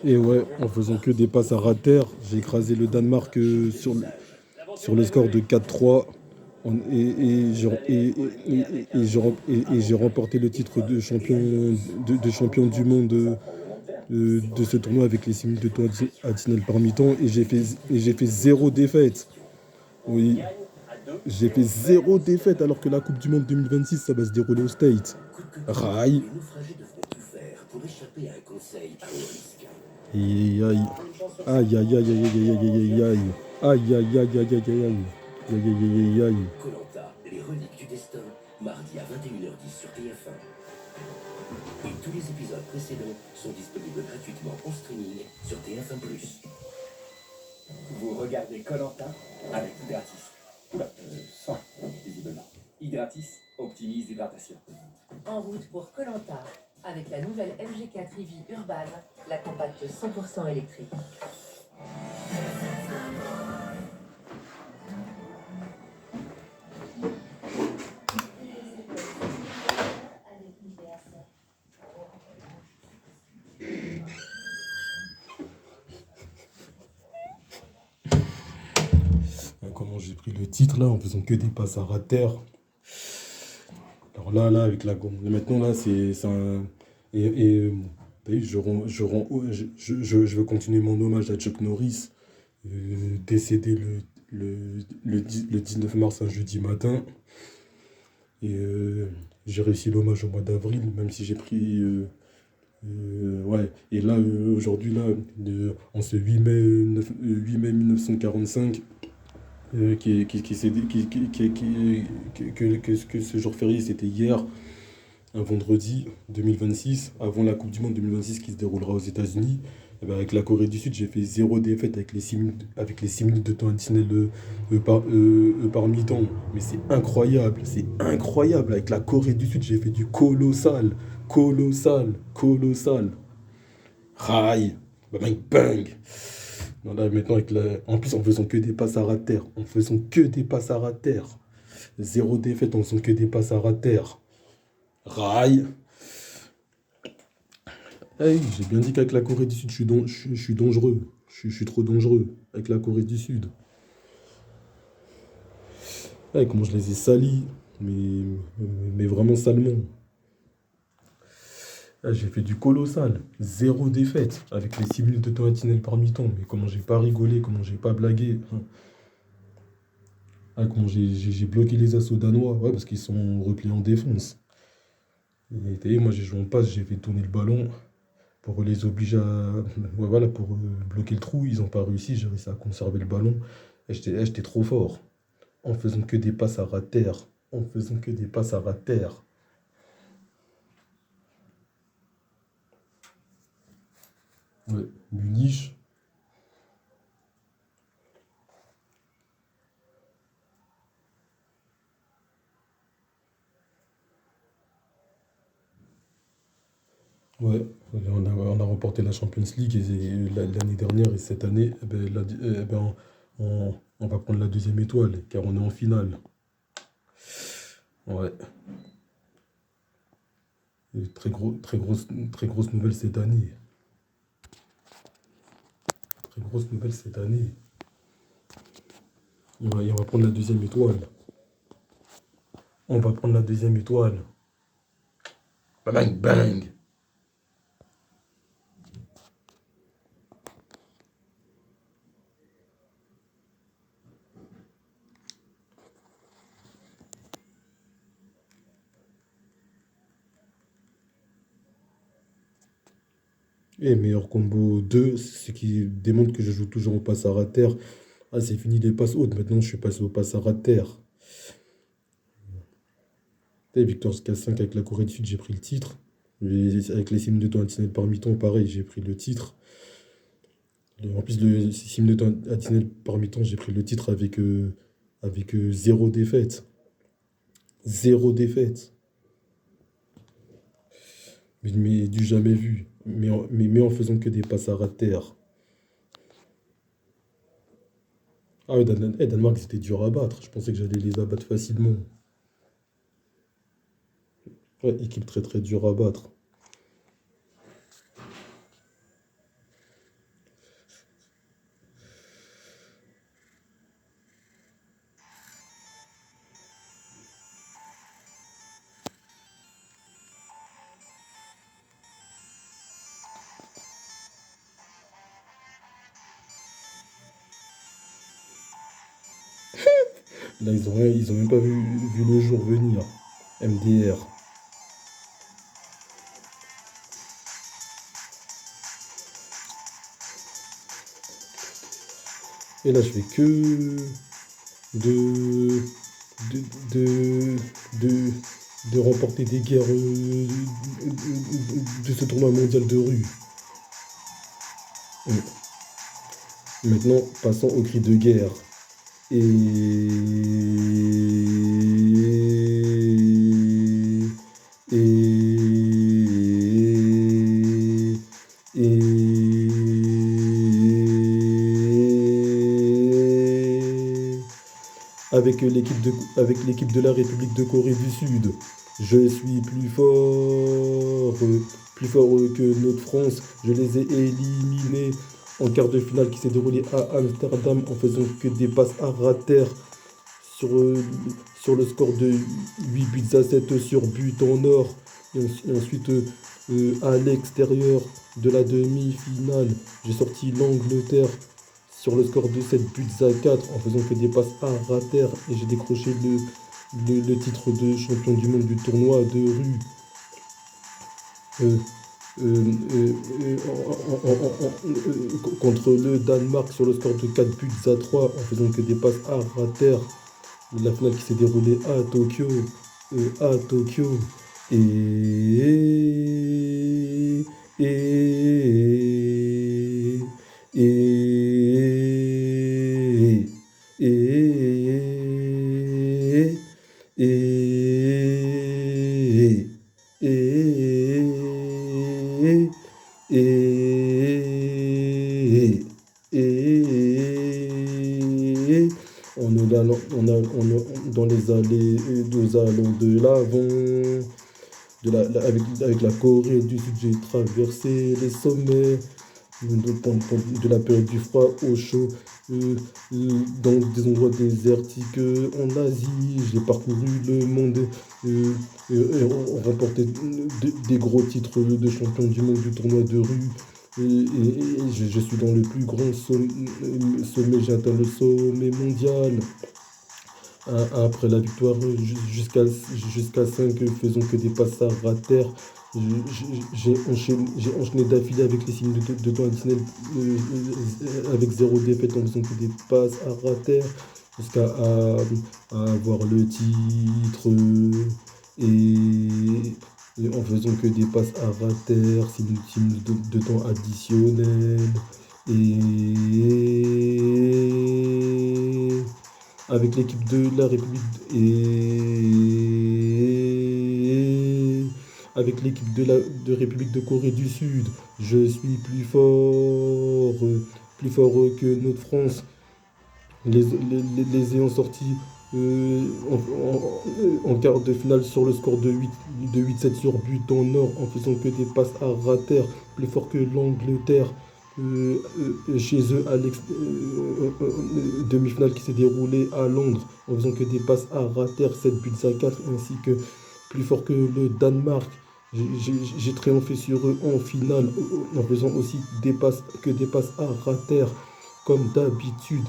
Et ouais, en faisant que des passes à ras de terre, j'ai écrasé le Danemark sur le score de 4-3. Et j'ai remporté le titre de champion du monde de ce tournoi avec les 6 minutes de temps additionnel par mi-temps. Et j'ai fait zéro défaite. Oui, j'ai fait zéro défaite alors que la Coupe du Monde 2026, ça va se dérouler au State. Raï. Aïe, aïe. Aïe, aïe, aïe, aïe, aïe, aïe, aïe, aïe, aïe. Aïe, aïe, aïe, aïe, aïe, aïe, aïe. Aïe, aïe, aïe, aïe, aïe. Koh-Lanta, les reliques du destin, mardi à 21h10 sur TF1. Et tous les épisodes précédents sont disponibles gratuitement en streaming sur TF1+. Vous regardez Koh-Lanta avec Hydratis. Oula, sans, visiblement. Hydratis optimise l'hydratation. En route pour Koh-Lanta avec la nouvelle MG4 EV Urban, la compacte 100% électrique. Comment j'ai pris le titre là en faisant que des passes à ras de terre. Alors là, avec la gomme. Maintenant là, c'est un. T'as vu, je veux continuer mon hommage à Chuck Norris, décédé le 19 mars, un jeudi matin. Et j'ai réussi l'hommage au mois d'avril, même si j'ai pris. Ouais, et là, aujourd'hui, là, en ce 8 mai 1945, que ce jour férié, c'était hier, un vendredi 2026, avant la Coupe du Monde 2026 qui se déroulera aux États-Unis. Eh ben, avec la Corée du Sud, j'ai fait zéro défaite avec les 6 minutes de temps additionnel par mi-temps. Mais c'est incroyable. Avec la Corée du Sud, j'ai fait du colossal, colossal, colossal. Raï, bang, bang. Non, là, maintenant, en plus, en faisant que des passes à ras de terre. En faisant que des passes à ras de terre. Zéro défaite en faisant que des passes à ras de terre. Raï. Hey, j'ai bien dit qu'avec la Corée du Sud, je suis dangereux. Je suis trop dangereux avec la Corée du Sud. Hey, comment je les ai salis. Mais vraiment salement. Ah, j'ai fait du colossal. Zéro défaite avec les 6 minutes de temps additionnel par mi-temps. Mais comment j'ai pas rigolé, comment j'ai pas blagué. Ah, comment j'ai bloqué les assauts danois. Ouais, parce qu'ils sont repliés en défense. Et t'as vu, moi j'ai joué en passe, j'ai fait tourner le ballon pour les obliger à. Ouais, voilà, pour bloquer le trou. Ils n'ont pas réussi, j'ai réussi à conserver le ballon. Et j'étais trop fort. En faisant que des passes à ras de terre. En faisant que des passes à ras de terre. Ouais, Munich. Ouais, on a remporté la Champions League l'année dernière et cette année, eh ben, on va prendre la deuxième étoile car on est en finale. Ouais, et très grosse nouvelle cette année. Très grosse nouvelle cette année. Ouais, et on va prendre la deuxième étoile. On va prendre la deuxième étoile. Bang, bang. Et meilleur combo 2, ce qui démontre que je joue toujours au passe à ras de terre. Ah, c'est fini les passes hautes. Maintenant, je suis passé au passe à ras de terre. Et Victor K5 avec la Corée du Sud, j'ai pris le titre. Avec les 6 minutes de temps additionnel par mi-temps, pareil, j'ai pris le titre. En plus, le 6 minutes de temps additionnel par mi-temps, j'ai pris le titre avec zéro défaite. Zéro défaite. Mais du jamais vu. Mais en faisant que des passes à ras de terre. Ah ouais, Danemark, c'était dur à battre. Je pensais que j'allais les abattre facilement. Ouais, équipe très très dure à battre. Là, ils ont même pas vu le jour venir. MDR. Et là, je fais que de, de, de, de, de remporter des guerres de ce tournoi mondial de rue. Maintenant, passons au cri de guerre. Et, avec l'équipe de la République de Corée du Sud, je suis plus fort que notre France. Je les ai éliminés en quart de finale qui s'est déroulé à Amsterdam en faisant que des passes à rater sur, sur le score de 8 buts à 7 sur but en or. Et ensuite, à l'extérieur de la demi-finale, j'ai sorti l'Angleterre sur le score de 7 buts à 4 en faisant que des passes à rater et j'ai décroché le titre de champion du monde du tournoi de rue. Contre le Danemark sur le score de 4 buts à 3 en faisant que des passes à rater. La finale qui s'est déroulée à Tokyo. Et, et, dans les allées et deux allons de l'avant. Avec la Corée du Sud, j'ai traversé les sommets de la période du froid au chaud, dans des endroits désertiques en Asie. J'ai parcouru le monde et remporté des gros titres de champion du monde du tournoi de rue. Je suis dans le plus grand sommet, j'ai atteint le sommet mondial. Après la victoire jusqu'à 5 faisant que des passes à rater, j'ai enchaîné d'affilée avec les signes de temps additionnel avec 0 défaite en faisant que des passes à rater jusqu'à avoir le titre et en faisant que des passes à rater, signes de temps additionnel et avec l'équipe de la République avec l'équipe de République de Corée du Sud, je suis plus fort que notre France. Les ayant sortis en quart de finale sur le score de 8-7 sur but en or en faisant que des passes à rater, plus fort que l'Angleterre. Chez eux à demi-finale qui s'est déroulée à Londres en faisant que des passes à rater 7 buts à 4 ainsi que plus fort que le Danemark. J'ai triomphé sur eux en finale en faisant aussi des passes à rater comme d'habitude.